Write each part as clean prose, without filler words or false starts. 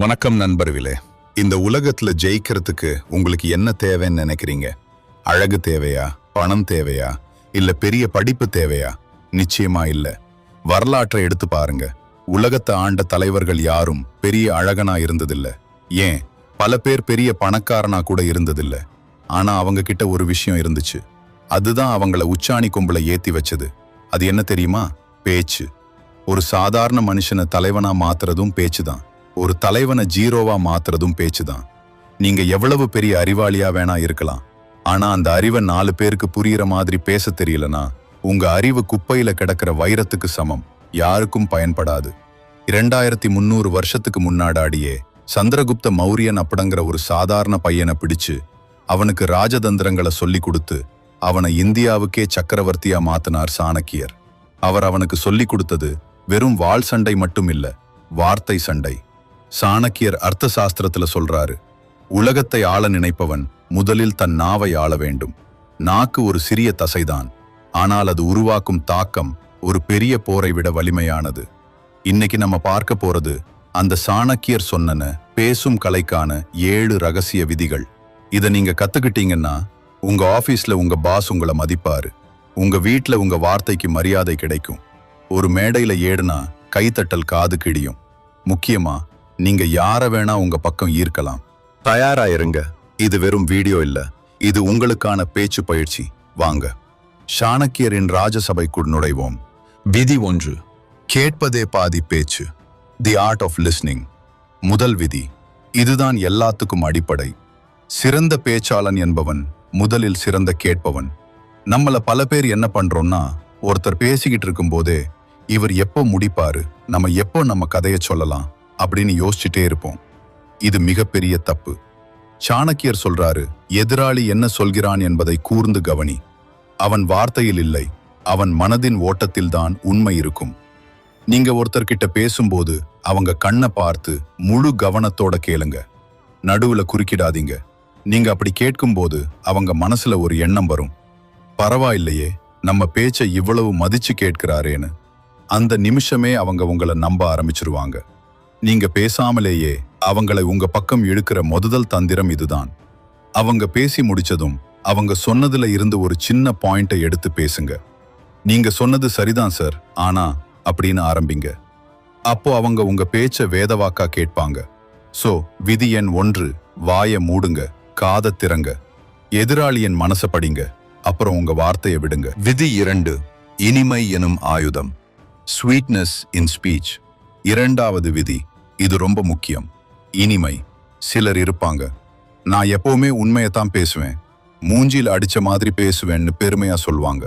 வணக்கம் நண்பர்களே. இந்த உலகத்துல ஜெயிக்கிறதுக்கு உங்களுக்கு என்ன தேவைன்னு நினைக்கிறீங்க? அழகு தேவையா, பணம் தேவையா, இல்ல பெரிய படிப்பு தேவையா? நிச்சயமா இல்ல. வரலாற்றை எடுத்து பாருங்க. உலகத்தை ஆண்ட தலைவர்கள் யாரும் பெரிய அழகனா இருந்ததில்ல. ஏன், பல பேர் பெரிய பணக்காரனா கூட இருந்ததில்ல. ஆனா அவங்க கிட்ட ஒரு விஷயம் இருந்துச்சு. அதுதான் அவங்கள உச்சாணி கொம்புல ஏத்தி வச்சது. அது என்ன தெரியுமா? பேச்சு. ஒரு சாதாரண மனுஷனை தலைவனா மாத்துறதும் பேச்சுதான். ஒரு தலைவனை ஜீரோவா மாத்துறதும் பேச்சுதான். நீங்க எவ்வளவு பெரிய அறிவாளியா வேணா இருக்கலாம். ஆனா அந்த அறிவை 4 பேருக்கு புரியுற மாதிரி பேச தெரியலனா உங்க அறிவு குப்பையில கிடக்கிற வைரத்துக்கு சமம். யாருக்கும் பயன்படாது. 2300 வருஷத்துக்கு முன்னாடியே சந்திரகுப்த மௌரியன் அப்படிங்கிற ஒரு சாதாரண பையனை பிடிச்சு அவனுக்கு ராஜதந்திரங்களை சொல்லி கொடுத்து அவனை இந்தியாவுக்கே சக்கரவர்த்தியா மாத்தினார் சாணக்கியர். அவர் அவனுக்கு சொல்லி கொடுத்தது வெறும் வாள் சண்டை மட்டும் இல்ல, வார்த்தை சண்டை. சாணக்கியர் அர்த்த சாஸ்திரத்துல சொல்றாரு, உலகத்தை ஆள நினைப்பவன் முதலில் தன் நாவை ஆள வேண்டும். நாக்கு ஒரு சிறிய தசைதான், ஆனால் அது உருவாக்கும் தாக்கம் ஒரு பெரிய போரை விட வலிமையானது. இன்னைக்கு நம்ம பார்க்க போறது அந்த சாணக்கியர் சொன்ன பேசும் கலைக்கான 7 ரகசிய விதிகள். இதை நீங்க கத்துக்கிட்டீங்கன்னா உங்க ஆபீஸ்ல உங்க பாஸ் உங்களை மதிப்பாரு. உங்க வீட்ல உங்க வார்த்தைக்கு மரியாதை கிடைக்கும். ஒரு மேடையில ஏடுனா கைத்தட்டல் காது கிடியும். முக்கியமா நீங்க யார வேணா உங்க பக்கம் ஈர்க்கலாம். தயாராயிருங்க. இது வெறும் வீடியோ இல்ல, இது உங்களுக்கான பேச்சு பயிற்சி. வாங்க சாணக்கியரின் ராஜசபைக்குள் நுழைவோம். விதி 1, கேட்பதே பாதி பேச்சு. The art of listening. முதல் விதி, இதுதான் எல்லாத்துக்கும் அடிப்படை. சிறந்த பேச்சாளன் என்பவன் முதலில் சிறந்த கேட்பவன். நம்மள பல பேர் என்ன பண்றோம்னா, ஒருத்தர் பேசிக்கிட்டு இருக்கும் போதே இவர் எப்போ முடிப்பாரு, நம்ம கதையை சொல்லலாம் அப்படின்னு யோசிச்சுட்டே இருப்போம். இது மிகப்பெரிய தப்பு. சாணக்கியர் சொல்றாரு, எதிராளி என்ன சொல்கிறான் என்பதை கூர்ந்து கவனி. அவன் வார்த்தையில் இல்லை, அவன் மனதின் ஓட்டத்தில்தான் உண்மை இருக்கும். நீங்க ஒருத்தர்கிட்ட பேசும்போது அவங்க கண்ணை பார்த்து முழு கவனத்தோட கேளுங்க. நடுவுல குறுக்கிடாதீங்க. நீங்க அப்படி கேட்கும்போது அவங்க மனசுல ஒரு எண்ணம் வரும், பரவாயில்லையே நம்ம பேச்சை இவ்வளவு மதிச்சு கேட்கிறாரேன்னு. அந்த நிமிஷமே அவங்க உங்களை நம்ப ஆரம்பிச்சிருவாங்க. நீங்க பேசாமலேயே அவங்களை உங்க பக்கம் இழுக்கிற முதல் தந்திரம் இதுதான். அவங்க பேசி முடிச்சதும் அவங்க சொன்னதுல இருந்து ஒரு சின்ன பாயிண்டை எடுத்து பேசுங்க. நீங்க சொன்னது சரிதான் சார், ஆனா அப்படின்னு ஆரம்பிங்க. அப்போ அவங்க உங்க பேச்ச வேதவாக்கா கேட்பாங்க. சோ விதி எண் 1, வாய மூடுங்க, காதை திறங்க, எதிராளியின் மனச படிங்க, அப்புறம் உங்க வார்த்தையை விடுங்க. விதி 2, இனிமை எனும் ஆயுதம். ஸ்வீட்னஸ் இன் ஸ்பீச். இரண்டாவது விதி, இது ரொம்ப முக்கியம். இனிமை. சிலர் இருப்பாங்க, நான் எப்பவுமே உண்மையத்தான் பேசுவேன், மூஞ்சில் அடிச்ச மாதிரி பேசுவேன்னு பெருமையா சொல்வாங்க.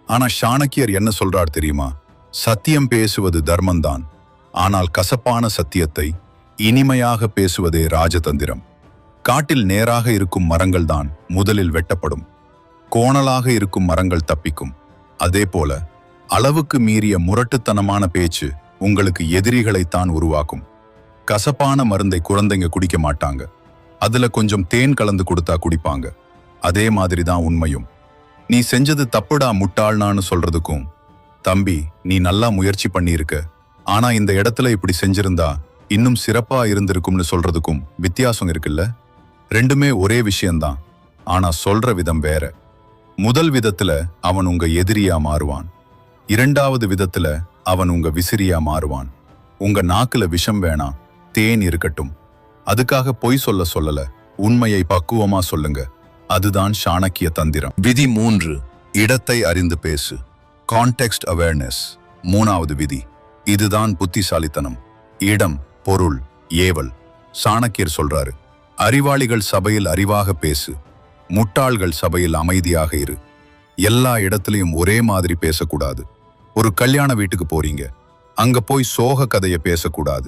ஆனா சாணக்கியர் என்ன சொல்றார் தெரியுமா? சத்தியம் பேசுவது தர்மம்தான், ஆனால் கசப்பான சத்தியத்தை இனிமையாக பேசுவதே ராஜதந்திரம். காட்டில் நேராக இருக்கும் மரங்கள் தான் முதலில் வெட்டப்படும், கோணலாக இருக்கும் மரங்கள் தப்பிக்கும். அதே போல அளவுக்கு மீறிய முரட்டுத்தனமான பேச்சு உங்களுக்கு எதிரிகளைத்தான் உருவாக்கும். கசப்பான மருந்தை குழந்தைங்க குடிக்க மாட்டாங்க, அதுல கொஞ்சம் தேன் கலந்து கொடுத்தா குடிப்பாங்க. அதே மாதிரிதான் உண்மையும். நீ செஞ்சது தப்புடா முட்டாள்னான்னு சொல்றதுக்கும், தம்பி நீ நல்லா முயற்சி பண்ணியிருக்க, ஆனா இந்த இடத்துல இப்படி செஞ்சிருந்தா இன்னும் சிறப்பா இருந்திருக்கும்னு சொல்றதுக்கும் வித்தியாசம் இருக்குல்ல? ரெண்டுமே ஒரே விஷயம்தான், ஆனா சொல்ற விதம் வேற. முதல் விதத்துல அவன் உங்க எதிரியா மாறுவான், இரண்டாவது விதத்துல அவன் உங்க விசிறியா மாறுவான். உங்க நாக்குல விஷம் வேணாம், தேன் இருக்கட்டும். அதுக்காக பொய் சொல்லல, உண்மையை பக்குவமா சொல்லுங்க. அதுதான் சாணக்கிய தந்திரம். விதி 3, இடத்தை அறிந்து பேசு. Context awareness. மூணாவது விதி, இதுதான் புத்திசாலித்தனம். இடம், பொருள், ஏவல். சாணக்கியர் சொல்றாரு, அறிவாளிகள் சபையில் அறிவாக பேசு, முட்டாள்கள் சபையில் அமைதியாக இரு. எல்லா இடத்துலயும் ஒரே மாதிரி பேசக்கூடாது. ஒரு கல்யாண வீட்டுக்கு போறீங்க, அங்க போய் சோக கதையை பேசக்கூடாது.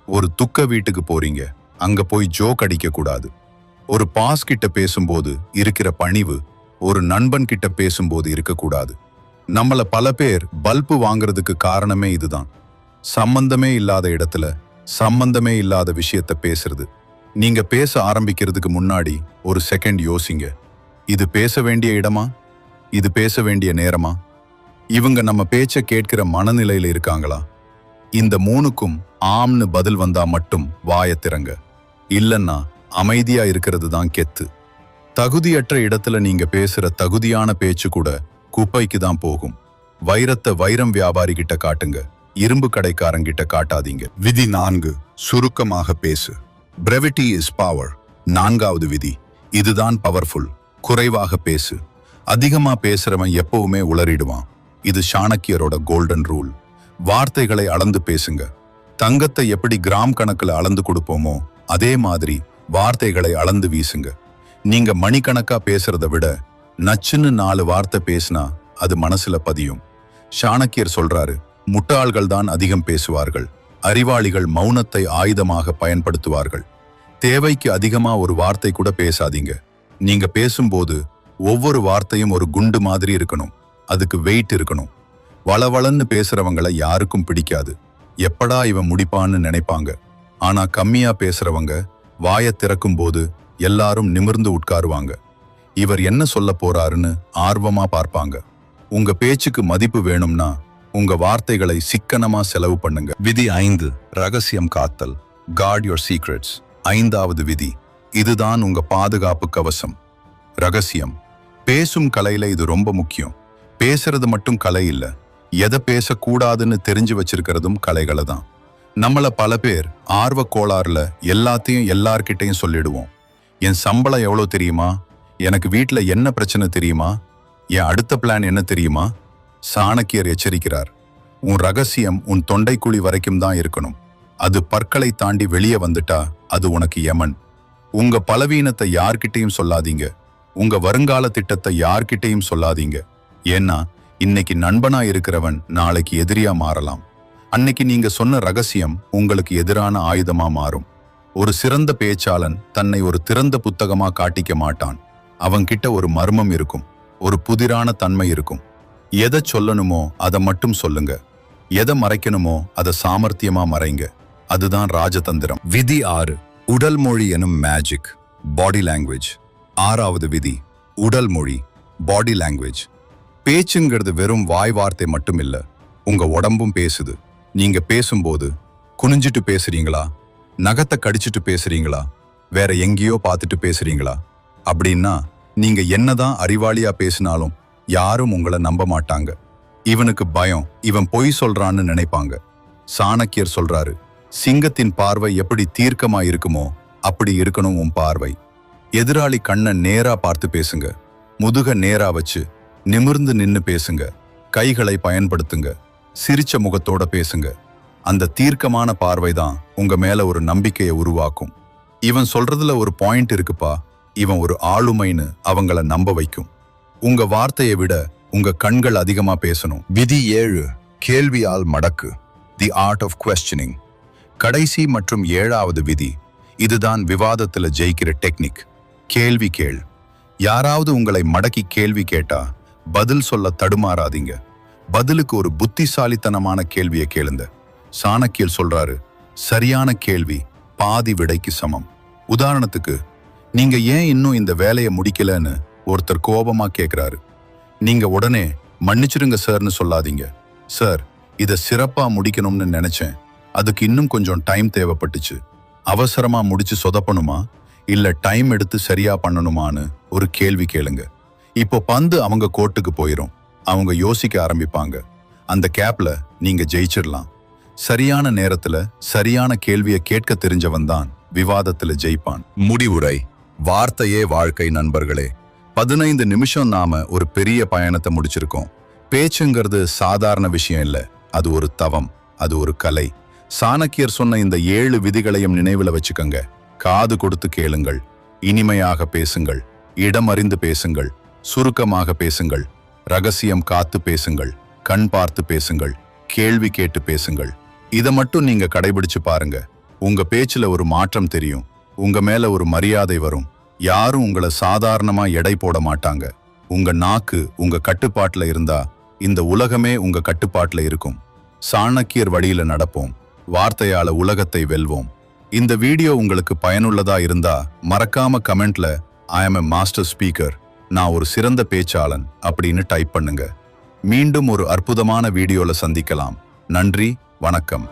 ஒரு துக்க வீட்டுக்கு போறீங்க, அங்க போய் ஜோக் அடிக்க கூடாது. ஒரு பாஸ் கிட்ட பேசும்போது இருக்கிற பணிவு ஒரு நண்பன் கிட்ட பேசும்போது இருக்கக்கூடாது. நம்மள பல பேர் பல்பு வாங்குறதுக்கு காரணமே இதுதான். சம்பந்தமே இல்லாத இடத்துல சம்பந்தமே இல்லாத விஷயத்த பேசுறது. நீங்க பேச ஆரம்பிக்கிறதுக்கு முன்னாடி ஒரு செகண்ட் யோசிங்க, இது பேச வேண்டிய இடமா, இது பேச வேண்டிய நேரமா, இவங்க நம்ம பேச்ச கேட்கிற மனநிலையில இருக்காங்களா, இந்த மூணுக்கும் ஆம்னு பதில் வந்தா மட்டும் வாயை திறங்க. இல்லன்னா அமைதியா இருக்கிறது தான் கெத்து. தகுதியற்ற இடத்துல நீங்க பேசுற தகுதியான பேச்சு கூட குப்பைக்கு தான் போகும். வைரத்தை வைரம் வியாபாரி கிட்ட காட்டுங்க, இரும்பு கடைக்காரங்கிட்ட காட்டாதீங்க. விதி 4, சுருக்கமாக பேசு. Brevity is power. 4வது விதி, இதுதான் பவர்ஃபுல். குறைவாக பேசு. அதிகமா பேசுறவன் எப்பவுமே உளறிடுவான். இது சாணக்கியரோட கோல்டன் ரூல். வார்த்தைகளை அளந்து பேசுங்க. தங்கத்தை எப்படி கிராம் கணக்குல அளந்து கொடுப்போமோ அதே மாதிரி வார்த்தைகளை அளந்து வீசுங்க. நீங்க மணிக்கணக்கா பேசுறத விட நச்சுன்னு 4 வார்த்தை பேசினா அது மனசுல பதியும். சாணக்கியர் சொல்றாரு, முட்டாள்கள் தான் அதிகம் பேசுவார்கள், அறிவாளிகள் மௌனத்தை ஆயுதமாக பயன்படுத்துவார்கள். தேவைக்கு அதிகமா ஒரு வார்த்தை கூட பேசாதீங்க. நீங்க பேசும்போது ஒவ்வொரு வார்த்தையும் ஒரு குண்டு மாதிரி இருக்கணும். அதுக்கு வெயிட் இருக்கணும். வளவளன்னு பேசுறவங்களை யாருக்கும் பிடிக்காது. எப்படா இவன் முடிப்பான்னு நினைப்பாங்க. ஆனா கம்மியா பேசுறவங்க வாயை திறக்கும் போது எல்லாரும் நிமிர்ந்து உட்காருவாங்க. இவர் என்ன சொல்ல போறாருன்னு ஆர்வமா பார்ப்பாங்க. உங்க பேச்சுக்கு மதிப்பு வேணும்னா உங்க வார்த்தைகளை சிக்கனமா செலவு பண்ணுங்க. விதி 5, ரகசியம் காத்தல். Card your secrets. 5வது விதி, இதுதான் உங்க பாதுகாப்பு கவசம். ரகசியம். பேசும் கலையில இது ரொம்ப முக்கியம். பேசுறது மட்டும் கலை இல்ல, எதை பேசக்கூடாதுன்னு தெரிஞ்சு வச்சிருக்கிறதும் கலைகளை தான். நம்மள பல பேர் ஆர்வ கோளாறுல எல்லாத்தையும் எல்லார்கிட்டையும் சொல்லிடுவோம். என் சம்பளம் எவ்வளோ தெரியுமா, எனக்கு வீட்டுல என்ன பிரச்சனை தெரியுமா, என் அடுத்த பிளான் என்ன தெரியுமா? சாணக்கியர் எச்சரிக்கிறார், உன் ரகசியம் உன் தொண்டைக்குழி வரைக்கும் தான் இருக்கணும். அது பற்களை தாண்டி வெளியே வந்துட்டா அது உனக்கு யமன். உங்க பலவீனத்தை யார்கிட்டையும் சொல்லாதீங்க. உங்க வருங்கால திட்டத்தை யார்கிட்டையும் சொல்லாதீங்க. ஏன்னா இன்னைக்கு நண்பனா இருக்கிறவன் நாளைக்கு எதிரியா மாறலாம். அன்னைக்கு நீங்க சொன்ன ரகசியம் உங்களுக்கு எதிரான ஆயுதமா மாறும். ஒரு சிறந்த பேச்சாளன் தன்னை ஒரு திறந்த புத்தகமா காட்டிக்க மாட்டான். அவன்கிட்ட ஒரு மர்மம் இருக்கும், ஒரு புதிரான தன்மை இருக்கும். எதை சொல்லணுமோ அதை மட்டும் சொல்லுங்க, எதை மறைக்கணுமோ அதை சாமர்த்தியமா மறைங்க. அதுதான் ராஜதந்திரம். விதி 6, உடல் மொழி எனும் மேஜிக். Body language. 6வது விதி, உடல் மொழி, பாடி லாங்குவேஜ். பேச்சுங்கிறது வெறும் வாய் வார்த்தை மட்டும் இல்ல, உங்க உடம்பும் பேசுது. நீங்க பேசும்போது குனிஞ்சிட்டு பேசுறீங்களா, நகத்தை கடிச்சிட்டு பேசுறீங்களா, வேற எங்கேயோ பார்த்துட்டு பேசுறீங்களா? அப்படின்னா நீங்க என்னதான் அறிவாளியா பேசினாலும் யாரும் உங்களை நம்ப மாட்டாங்க. இவனுக்கு பயம், இவன் பொய் சொல்றான்னு நினைப்பாங்க. சாணக்கியர் சொல்றாரு, சிங்கத்தின் பார்வை எப்படி தீர்க்கமா இருக்குமோ அப்படி இருக்கணும் உன் பார்வை. எதிராளி கண்ணை நேரா பார்த்து பேசுங்க. முதுக நேரா வச்சு நிமிர்ந்து நின்னு பேசுங்க. கைகளை பயன்படுத்துங்க. சிரிச்ச முகத்தோட பேசுங்க. அந்த தீர்க்கமான பார்வைதான் உங்க மேல ஒரு நம்பிக்கையை உருவாக்கும். இவன் சொல்றதுல ஒரு பாயிண்ட் இருக்குப்பா, இவன் ஒரு ஆளுமைன்னு அவங்கள நம்ப வைக்கும். உங்க வார்த்தையை விட உங்க கண்கள் அதிகமா பேசணும். விதி 7, கேள்வியால் மடக்கு. The art of questioning. கடைசி மற்றும் 7வது விதி, இதுதான் விவாதத்துல ஜெயிக்கிற டெக்னிக். கேள்வி கேள். யாராவது உங்களை மடக்கி கேள்வி கேட்டா பதில் சொல்ல தடுமாறாதீங்க. பதிலுக்கு ஒரு புத்திசாலித்தனமான கேள்வியை கேளுங்க. சாணக்கியர் சொல்றாரு, சரியான கேள்வி பாதி விடைக்கு சமம். உதாரணத்துக்கு, நீங்க ஏன் இன்னும் இந்த வேலையை முடிக்கலன்னு ஒருத்தர் கோபமா கேட்கிறாரு. நீங்க உடனே மன்னிச்சிருங்க சார்னு சொல்லாதீங்க. சார், இதை சிறப்பா முடிக்கணும்னு நினைச்சேன், அதுக்கு இன்னும் கொஞ்சம் டைம் தேவைப்பட்டுச்சு. அவசரமா முடிச்சு சொதப்பணுமா இல்ல டைம் எடுத்து சரியா பண்ணணுமான்னு ஒரு கேள்வி கேளுங்க. இப்போ பந்து அவங்க கோட்டுக்கு போயிரும். அவங்க யோசிக்க ஆரம்பிப்பாங்க. அந்த கேப்ல நீங்க ஜெயிச்சிடலாம். சரியான நேரத்துல சரியான கேள்வியை கேட்க தெரிஞ்சவன் தான் விவாதத்துல ஜெயிப்பான். முடிவுரை. வார்த்தையே வாழ்க்கை நண்பர்களே. 15 நிமிஷம் நாம ஒரு பெரிய பயணத்தை முடிச்சிருக்கோம். பேச்சுங்கிறது சாதாரண விஷயம் இல்ல, அது ஒரு தவம், அது ஒரு கலை. சாணக்கியர் சொன்ன இந்த 7 விதிகளையும் நினைவுல வச்சுக்கங்க. காது கொடுத்து கேளுங்கள், இனிமையாக பேசுங்கள், இடம் அறிந்து பேசுங்கள், சுருக்கமாக பேசுங்கள், ரகசியம் காத்து பேசுங்கள், கண் பார்த்து பேசுங்கள், கேள்வி கேட்டு பேசுங்கள். இதை மட்டும் நீங்க கடைபிடிச்சு பாருங்க. உங்க பேச்சுல ஒரு மாற்றம் தெரியும். உங்க மேல ஒரு மரியாதை வரும். யாரும் உங்களை சாதாரணமா எடை போட மாட்டாங்க. உங்க நாக்கு உங்க கட்டுப்பாட்டுல இருந்தா இந்த உலகமே உங்க கட்டுப்பாட்டுல இருக்கும். சாணக்கியர் வழியில நடப்போம். வார்த்தையால உலகத்தை வெல்வோம். இந்த வீடியோ உங்களுக்கு பயனுள்ளதா இருந்தா மறக்காம கமெண்ட்ல ஐ ஆம் எ மாஸ்டர் ஸ்பீக்கர், நான் ஒரு சிறந்த பேச்சாளன் அப்படின்னு டைப் பண்ணுங்க. மீண்டும் ஒரு அற்புதமான வீடியோல சந்திக்கலாம். நன்றி, வணக்கம்.